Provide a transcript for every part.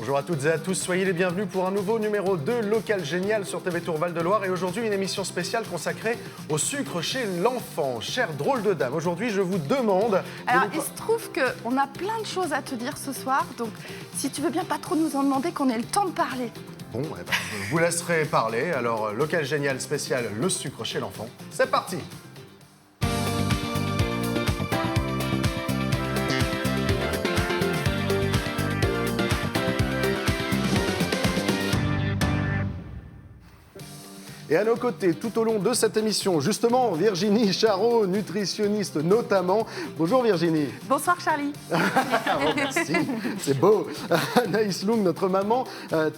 Bonjour à toutes et à tous, soyez les bienvenus pour un nouveau numéro de Local Génial sur TV Tour Val-de-Loire. Et aujourd'hui, une émission spéciale consacrée au sucre chez l'enfant. Chère drôle de dame, aujourd'hui, je vous demande... Alors, il se trouve qu'on a plein de choses à te dire ce soir. Donc, si tu veux bien pas trop nous en demander, qu'on ait le temps de parler. Bon, eh ben, je vous laisserai parler. Alors, Local Génial spécial, le sucre chez l'enfant. C'est parti! Et à nos côtés, tout au long de cette émission, justement, Virginie Charot, nutritionniste notamment. Bonjour Virginie. Bonsoir Charlie. Oh, merci, c'est beau. Anaïs Loung, notre maman,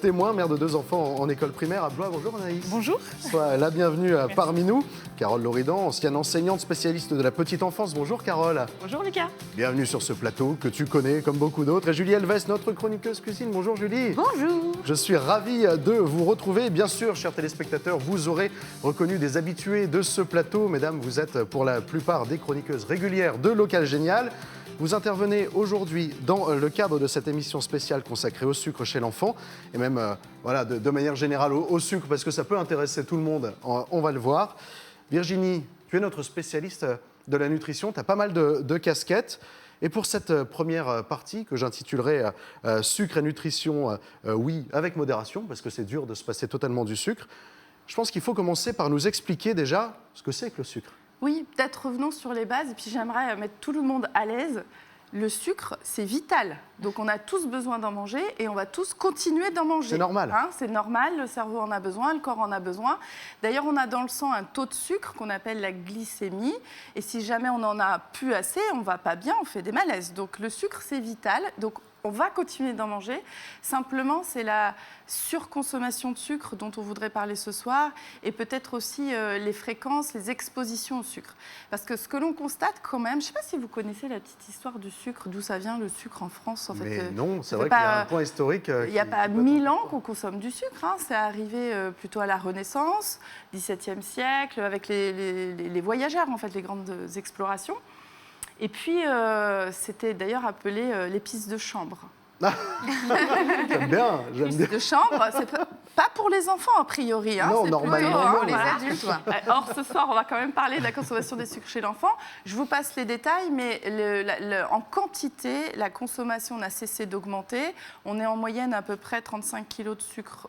témoin, mère de 2 enfants en école primaire à Blois. Bonjour Anaïs. Bonjour. Sois la bienvenue parmi nous. Carole Loridan, ancienne enseignante spécialiste de la petite enfance. Bonjour Carole. Bonjour Lucas. Bienvenue sur ce plateau que tu connais comme beaucoup d'autres. Et Julie Elvès, notre chroniqueuse cuisine. Bonjour Julie. Bonjour. Je suis ravi de vous retrouver. Bien sûr, chers téléspectateurs, vous aurez reconnu des habitués de ce plateau. Mesdames, vous êtes pour la plupart des chroniqueuses régulières de Local Génial. Vous intervenez aujourd'hui dans le cadre de cette émission spéciale consacrée au sucre chez l'enfant et même voilà, de manière générale au sucre parce que ça peut intéresser tout le monde, on va le voir. Virginie, tu es notre spécialiste de la nutrition, tu as pas mal de casquettes. Et pour cette première partie que j'intitulerai Sucre et nutrition, oui, avec modération, parce que c'est dur de se passer totalement du sucre, je pense qu'il faut commencer par nous expliquer déjà ce que c'est que le sucre. Oui, peut-être revenons sur les bases. Et puis j'aimerais mettre tout le monde à l'aise. Le sucre, c'est vital. Donc on a tous besoin d'en manger et on va tous continuer d'en manger. C'est normal. Hein, c'est normal, le cerveau en a besoin, le corps en a besoin. D'ailleurs, on a dans le sang un taux de sucre qu'on appelle la glycémie. Et si jamais on en a plus assez, on ne va pas bien, on fait des malaises. Donc le sucre, c'est vital. Donc on va continuer d'en manger. Simplement, c'est la surconsommation de sucre dont on voudrait parler ce soir et peut-être aussi les fréquences, les expositions au sucre. Parce que ce que l'on constate quand même, je ne sais pas si vous connaissez la petite histoire du sucre, d'où ça vient le sucre en France. En Mais fait, non, c'est vrai qu'il y a un point historique. Il n'y a pas 1000 ans qu'on consomme du sucre. Hein. C'est arrivé plutôt à la Renaissance, XVIIe siècle, avec les voyageurs, en fait, les grandes explorations. Et puis, c'était d'ailleurs appelé l'épice de chambre. J'aime bien. L'épice de chambre, c'est pas pour les enfants, a priori. Hein, non, c'est normalement, plutôt, pour les adultes. Or, ce soir, on va quand même parler de la consommation des sucres chez l'enfant. Je vous passe les détails, mais en quantité, la consommation n'a cessé d'augmenter. On est en moyenne à peu près 35 kilos de sucre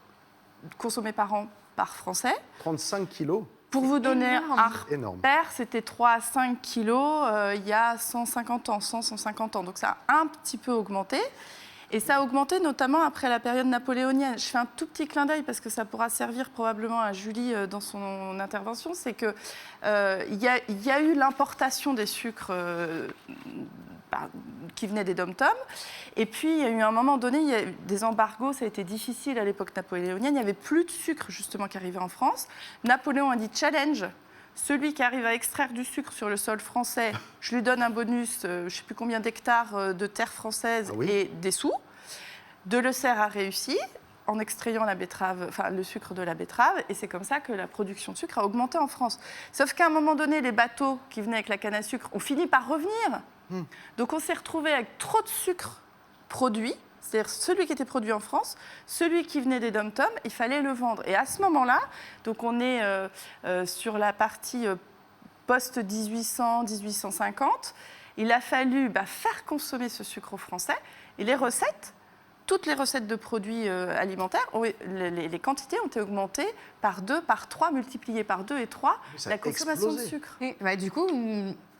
consommé par an par Français. 35 kilos. Pour vous donner un Énorme. repère, c'était 3 à 5 kilos il y a 150 ans, 150 ans. Donc ça a un petit peu augmenté. Et ça a augmenté notamment après la période napoléonienne. Je fais un tout petit clin d'œil parce que ça pourra servir probablement à Julie dans son intervention. C'est qu'il y a eu l'importation des sucres qui venaient des dom-toms. Et puis, il y a eu un moment donné, il y a eu des embargos, ça a été difficile à l'époque napoléonienne. Il n'y avait plus de sucre, justement, qui arrivait en France. Napoléon a dit « challenge ». Celui qui arrive à extraire du sucre sur le sol français, je lui donne un bonus, je ne sais plus combien d'hectares de terre française et des sous. Delessert a réussi en extrayant la betterave, enfin, le sucre de la betterave, et c'est comme ça que la production de sucre a augmenté en France. Sauf qu'à un moment donné, les bateaux qui venaient avec la canne à sucre ont fini par revenir. Donc on s'est retrouvé avec trop de sucre produit, c'est-à-dire celui qui était produit en France, celui qui venait des dom-toms, il fallait le vendre. Et à ce moment-là, donc on est sur la partie post-1800, 1850, il a fallu faire consommer ce sucre aux Français. Et les recettes, toutes les recettes de produits alimentaires, les quantités ont été augmentées par 2, par 3, multipliées par 2 et 3, la consommation de sucre. Et, du coup,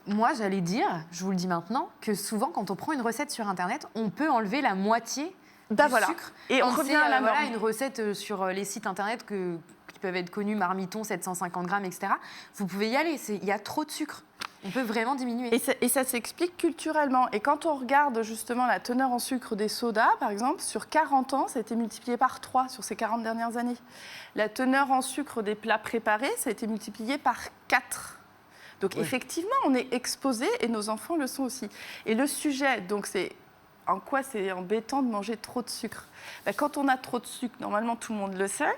moi, j'allais dire, je vous le dis maintenant, que souvent, quand on prend une recette sur Internet, on peut enlever la moitié du sucre. Et on revient à la norme. Une recette sur les sites Internet qui peuvent être connus, Marmiton, 750 grammes, etc. Vous pouvez y aller, il y a trop de sucre. On peut vraiment diminuer. Et ça s'explique culturellement. Et quand on regarde justement la teneur en sucre des sodas, par exemple, sur 40 ans, ça a été multiplié par 3 sur ces 40 dernières années. La teneur en sucre des plats préparés, ça a été multiplié par 4. Donc effectivement, on est exposé et nos enfants le sont aussi. Et le sujet, donc c'est en quoi c'est embêtant de manger trop de sucre. Quand on a trop de sucre, normalement tout le monde le sait,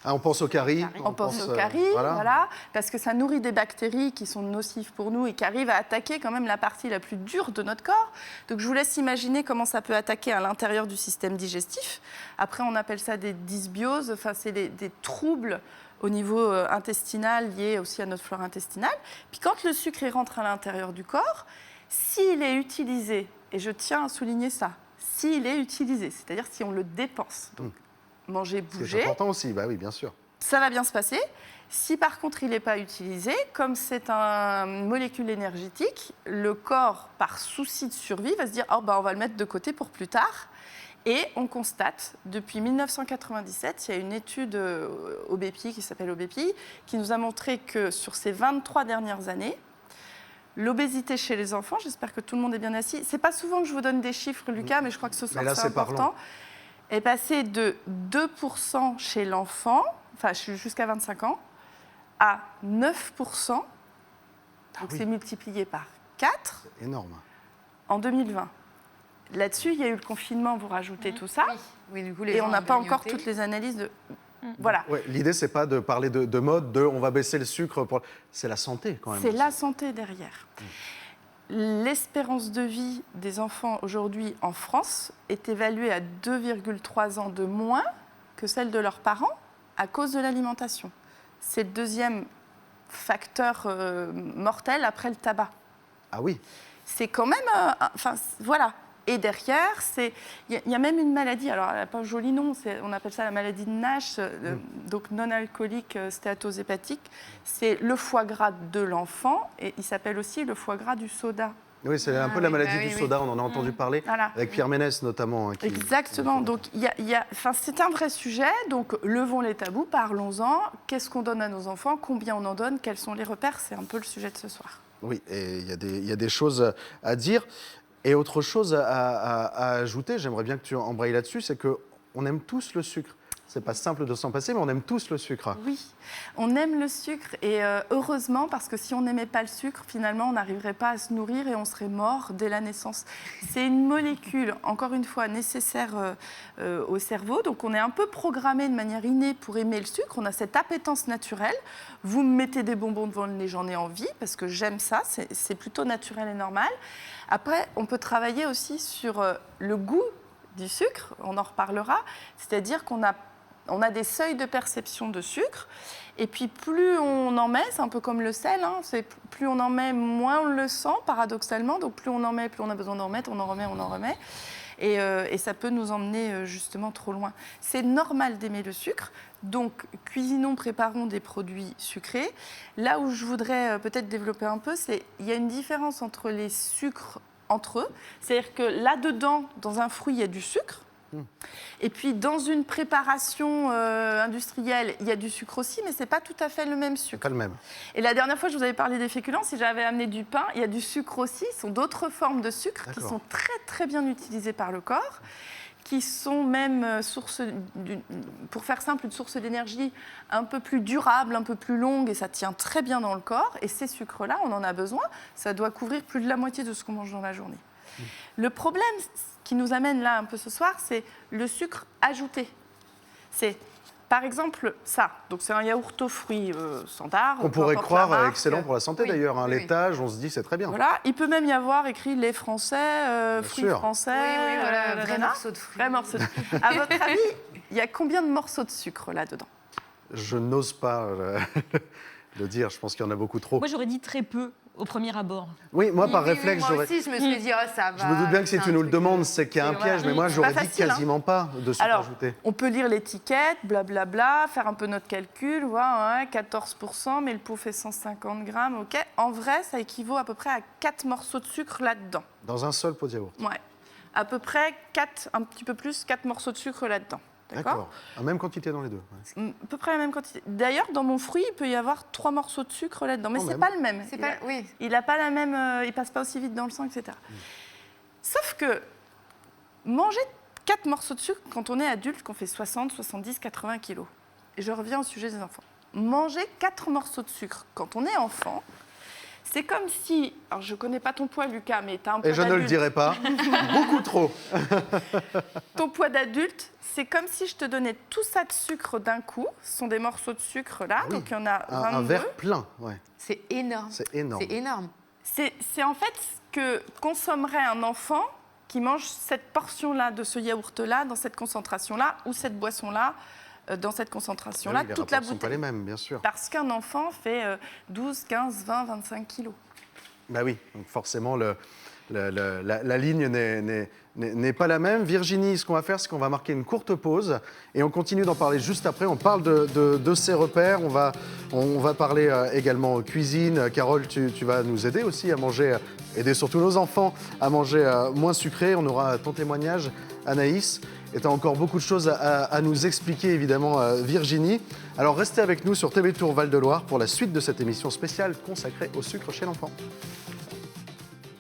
Ah, on pense au caries. On pense au caries, voilà, parce que ça nourrit des bactéries qui sont nocives pour nous et qui arrivent à attaquer quand même la partie la plus dure de notre corps. Donc je vous laisse imaginer comment ça peut attaquer à l'intérieur du système digestif. Après, on appelle ça des dysbioses, enfin, c'est des troubles au niveau intestinal liés aussi à notre flore intestinale. Puis quand le sucre il rentre à l'intérieur du corps, s'il est utilisé, et je tiens à souligner ça, s'il est utilisé, c'est-à-dire si on le dépense, donc manger, bouger. C'est important aussi, bah oui, bien sûr. Ça va bien se passer. Si par contre il n'est pas utilisé, comme c'est une molécule énergétique, le corps, par souci de survie, va se dire oh, bah, on va le mettre de côté pour plus tard. Et on constate, depuis 1997, il y a une étude au BPI qui s'appelle OBPI, qui nous a montré que sur ces 23 dernières années, l'obésité chez les enfants, j'espère que tout le monde est bien assis, c'est pas souvent que je vous donne des chiffres, Lucas, mais je crois que ce soir c'est important. Parlant. Est passé de 2% chez l'enfant, enfin jusqu'à 25 ans, à 9%, donc c'est multiplié par 4. C'est énorme. En 2020. Là-dessus, il y a eu le confinement, vous rajoutez tout ça, oui, du coup, et on n'a pas encore toutes les analyses de... Voilà. Ouais, l'idée, c'est pas de parler de mode, on va baisser le sucre, c'est la santé quand même. C'est la santé derrière. L'espérance de vie des enfants aujourd'hui en France est évaluée à 2,3 ans de moins que celle de leurs parents à cause de l'alimentation. C'est le deuxième facteur mortel après le tabac. Ah oui. C'est quand même... voilà. Et derrière, il y a même une maladie, alors elle n'a pas un joli nom, on appelle ça la maladie de Nash, donc non-alcoolique stéatose hépatique. C'est le foie gras de l'enfant et il s'appelle aussi le foie gras du soda. Oui, c'est un peu la maladie du soda, on en a entendu parler, avec Pierre Ménès notamment. Hein, Exactement, donc c'est un vrai sujet, donc levons les tabous, parlons-en. Qu'est-ce qu'on donne à nos enfants, combien on en donne, quels sont les repères, c'est un peu le sujet de ce soir. Oui, et il y a des choses à dire. Et autre chose à ajouter, j'aimerais bien que tu embrayes là-dessus, c'est qu'on aime tous le sucre. C'est pas simple de s'en passer, mais on aime tous le sucre. Oui, on aime le sucre et heureusement, parce que si on n'aimait pas le sucre, finalement, on n'arriverait pas à se nourrir et on serait mort dès la naissance. C'est une molécule, encore une fois, nécessaire au cerveau. Donc, on est un peu programmé de manière innée pour aimer le sucre. On a cette appétence naturelle. Vous me mettez des bonbons devant le nez, j'en ai envie parce que j'aime ça. C'est plutôt naturel et normal. Après, on peut travailler aussi sur le goût du sucre. On en reparlera. C'est-à-dire qu'on a des seuils de perception de sucre, et puis plus on en met, c'est un peu comme le sel, hein, plus on en met, moins on le sent, paradoxalement, donc plus on en met, plus on a besoin d'en remettre, on en remet, et ça peut nous emmener justement trop loin. C'est normal d'aimer le sucre, donc cuisinons, préparons des produits sucrés. Là où je voudrais peut-être développer un peu, c'est qu'il y a une différence entre les sucres entre eux, c'est-à-dire que là-dedans, dans un fruit, il y a du sucre. Et puis, dans une préparation industrielle, il y a du sucre aussi, mais ce n'est pas tout à fait le même sucre. Pas le même. Et la dernière fois, je vous avais parlé des féculents. Si j'avais amené du pain, il y a du sucre aussi. Ce sont d'autres formes de sucre qui sont très, très bien utilisées par le corps, qui sont même, pour faire simple, une source d'énergie un peu plus durable, un peu plus longue, et ça tient très bien dans le corps. Et ces sucres-là, on en a besoin. Ça doit couvrir plus de la moitié de ce qu'on mange dans la journée. Le problème qui nous amène là un peu ce soir, c'est le sucre ajouté. C'est par exemple ça. Donc c'est un yaourt aux fruits standard. On pourrait croire excellent pour la santé d'ailleurs. Un laitage, on se dit c'est très bien. Voilà, il peut même y avoir écrit lait français, fruits français. Voilà, vrai morceau de fruits. Vrai morceau de fruits. À votre avis, il y a combien de morceaux de sucre là-dedans? Je n'ose pas le dire, je pense qu'il y en a beaucoup trop. Moi j'aurais dit très peu. Au premier abord. Oui, moi par réflexe, moi aussi, je me suis dit, oh, ça va. Je me doute bien que si tu nous le demandes, c'est qu'il y a un piège, mais moi j'aurais dit quasiment pas de sucre ajouté. On peut lire l'étiquette, blablabla, faire un peu notre calcul, voir 14%, mais le pot fait 150 grammes, ok. En vrai, ça équivaut à peu près à 4 morceaux de sucre là-dedans. Dans un seul pot de yaourt? Ouais. À peu près 4, un petit peu plus, 4 morceaux de sucre là-dedans. D'accord. La même quantité dans les deux. Ouais. À peu près la même quantité. D'ailleurs, dans mon fruit, il peut y avoir 3 morceaux de sucre là-dedans, mais c'est pas le même. Il n'a pas la même, il passe pas aussi vite dans le sang, etc. Sauf que manger 4 morceaux de sucre quand on est adulte, qu'on fait 60, 70, 80 kilos. Et je reviens au sujet des enfants. Manger 4 morceaux de sucre quand on est enfant, C'est comme si, alors je connais pas ton poids Lucas, mais tu as un poids Et je ne le d'adulte. dirai pas. Beaucoup trop. Ton poids d'adulte, c'est comme si je te donnais tout ça de sucre d'un coup. Ce sont des morceaux de sucre là, Oui. donc il y en a 22. Un verre plein, ouais. C'est énorme. C'est énorme. C'est énorme. C'est en fait ce que consommerait un enfant qui mange cette portion-là de ce yaourt-là, dans cette concentration-là, ou cette boisson-là, dans cette concentration-là, Ah oui, les toute la rapports ne sont pas les bouteille. mêmes, bien sûr. Parce qu'un enfant fait 12, 15, 20, 25 kilos. Bah oui, donc forcément, la ligne n'est pas la même. Virginie, ce qu'on va faire, c'est qu'on va marquer une courte pause et on continue d'en parler juste après. On parle de ces repères, on va parler également cuisine. Carole, tu vas nous aider aussi à manger, aider surtout nos enfants à manger moins sucré. On aura ton témoignage, Anaïs. Et tu as encore beaucoup de choses à nous expliquer, évidemment, Virginie. Alors restez avec nous sur TV Tour Val-de-Loire pour la suite de cette émission spéciale consacrée au sucre chez l'enfant.